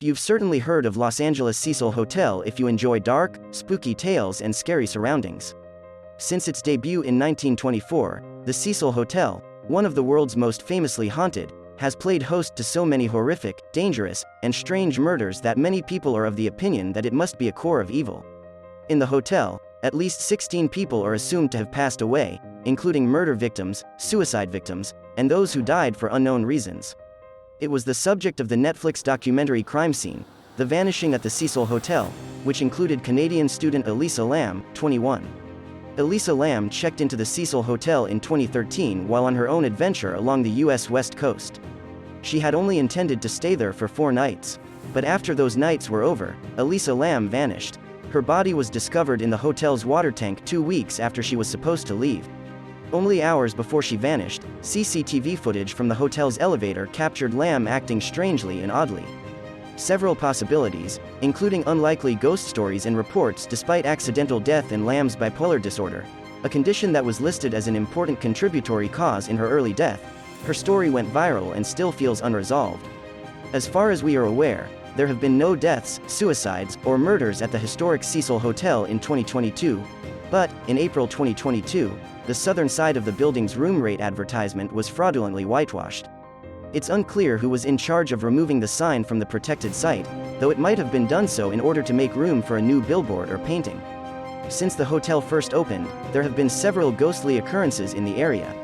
You've certainly heard of Los Angeles' Cecil Hotel if you enjoy dark, spooky tales and scary surroundings. Since its debut in 1924, the Cecil Hotel, one of the world's most famously haunted, has played host to so many horrific, dangerous, and strange murders that many people are of the opinion that it must be a core of evil. In the hotel, at least 16 people are assumed to have passed away, including murder victims, suicide victims, and those who died for unknown reasons. It was the subject of the Netflix documentary Crime Scene, The Vanishing at the Cecil Hotel, which included Canadian student Elisa Lam, 21. Elisa Lam checked into the Cecil Hotel in 2013 while on her own adventure along the U.S. West Coast. She had only intended to stay there for 4 nights. But after those nights were over, Elisa Lam vanished. Her body was discovered in the hotel's water tank 2 weeks after she was supposed to leave. Only hours before she vanished, CCTV footage from the hotel's elevator captured Lam acting strangely and oddly. Several possibilities, including unlikely ghost stories and reports despite accidental death and Lam's bipolar disorder, a condition that was listed as an important contributory cause in her early death. Her story went viral and still feels unresolved. As far as we are aware, there have been no deaths, suicides, or murders at the historic Cecil Hotel in 2022, but, in April 2022, the southern side of the building's room rate advertisement was fraudulently whitewashed. It's unclear who was in charge of removing the sign from the protected site, though it might have been done so in order to make room for a new billboard or painting. Since the hotel first opened, there have been several ghostly occurrences in the area.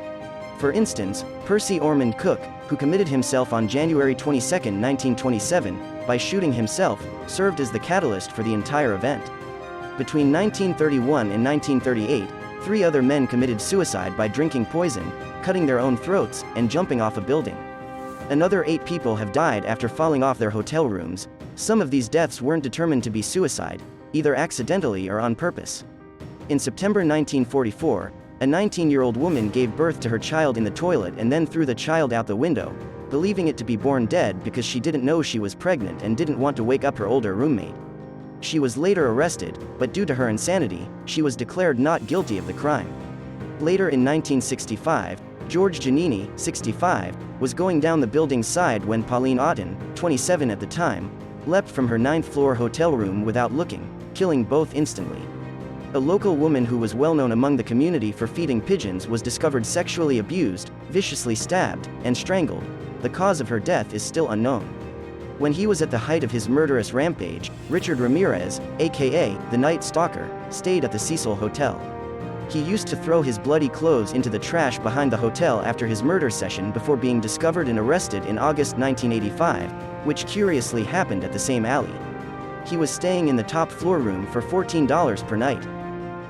For instance, Percy Ormond Cook, who committed himself on January 22, 1927, by shooting himself, served as the catalyst for the entire event. Between 1931 and 1938, 3 other men committed suicide by drinking poison, cutting their own throats, and jumping off a building. Another 8 people have died after falling off their hotel rooms. Some of these deaths weren't determined to be suicide, either accidentally or on purpose. In September 1944, a 19-year-old woman gave birth to her child in the toilet and then threw the child out the window, believing it to be born dead because she didn't know she was pregnant and didn't want to wake up her older roommate. She was later arrested, but due to her insanity, she was declared not guilty of the crime. Later in 1965, George Giannini, 65, was going down the building's side when Pauline Otten, 27 at the time, leapt from her 9th-floor hotel room without looking, killing both instantly. A local woman who was well known among the community for feeding pigeons was discovered sexually abused, viciously stabbed, and strangled. The cause of her death is still unknown. When he was at the height of his murderous rampage, Richard Ramirez, aka the Night Stalker, stayed at the Cecil Hotel. He used to throw his bloody clothes into the trash behind the hotel after his murder session before being discovered and arrested in August 1985, which curiously happened at the same alley. He was staying in the top floor room for $14 per night.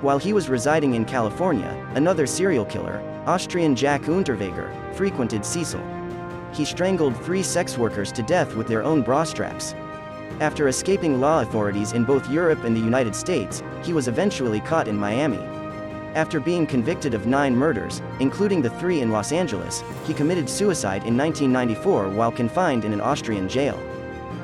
While he was residing in California, another serial killer, Austrian Jack Unterweger, frequented Cecil. He strangled 3 sex workers to death with their own bra straps. After escaping law authorities in both Europe and the United States, he was eventually caught in Miami. After being convicted of 9 murders, including the 3 in Los Angeles, he committed suicide in 1994 while confined in an Austrian jail.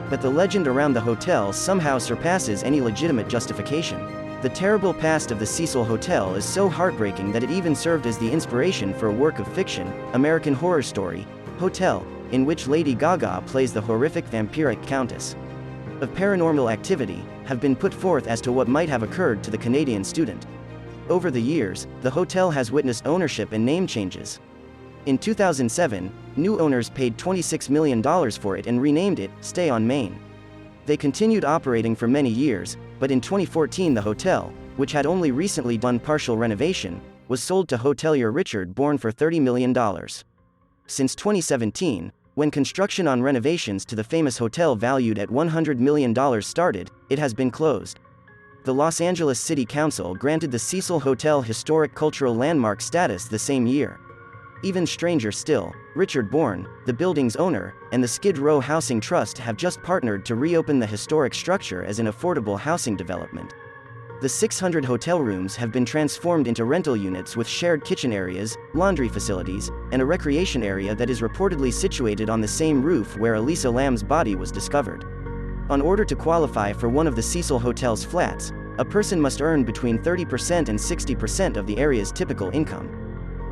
But the legend around the hotel somehow surpasses any legitimate justification. The terrible past of the Cecil Hotel is so heartbreaking that it even served as the inspiration for a work of fiction, American Horror Story, Hotel, in which Lady Gaga plays the horrific vampiric countess. Of paranormal activity have been put forth as to what might have occurred to the Canadian student. Over the years, the hotel has witnessed ownership and name changes. In 2007, new owners paid $26 million for it and renamed it Stay on Main. They continued operating for many years, but in 2014 the hotel, which had only recently done partial renovation, was sold to hotelier Richard Bourne for $30 million. Since 2017, when construction on renovations to the famous hotel valued at $100 million started, it has been closed. The Los Angeles City Council granted the Cecil Hotel Historic Cultural Landmark status the same year. Even stranger still, Richard Bourne, the building's owner, and the Skid Row Housing Trust have just partnered to reopen the historic structure as an affordable housing development. The 600 hotel rooms have been transformed into rental units with shared kitchen areas, laundry facilities, and a recreation area that is reportedly situated on the same roof where Elisa Lam's body was discovered. In order to qualify for one of the Cecil Hotel's flats, a person must earn between 30% and 60% of the area's typical income.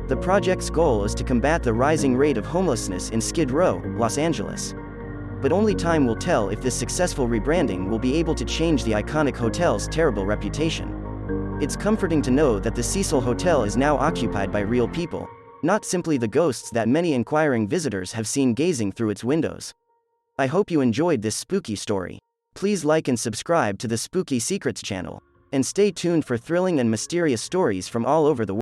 The project's goal is to combat the rising rate of homelessness in Skid Row, Los Angeles. but only time will tell if this successful rebranding will be able to change the iconic hotel's terrible reputation. It's comforting to know that the Cecil Hotel is now occupied by real people, not simply the ghosts that many inquiring visitors have seen gazing through its windows. I hope you enjoyed this spooky story. Please like and subscribe to the Spooky Secrets channel, and stay tuned for thrilling and mysterious stories from all over the world.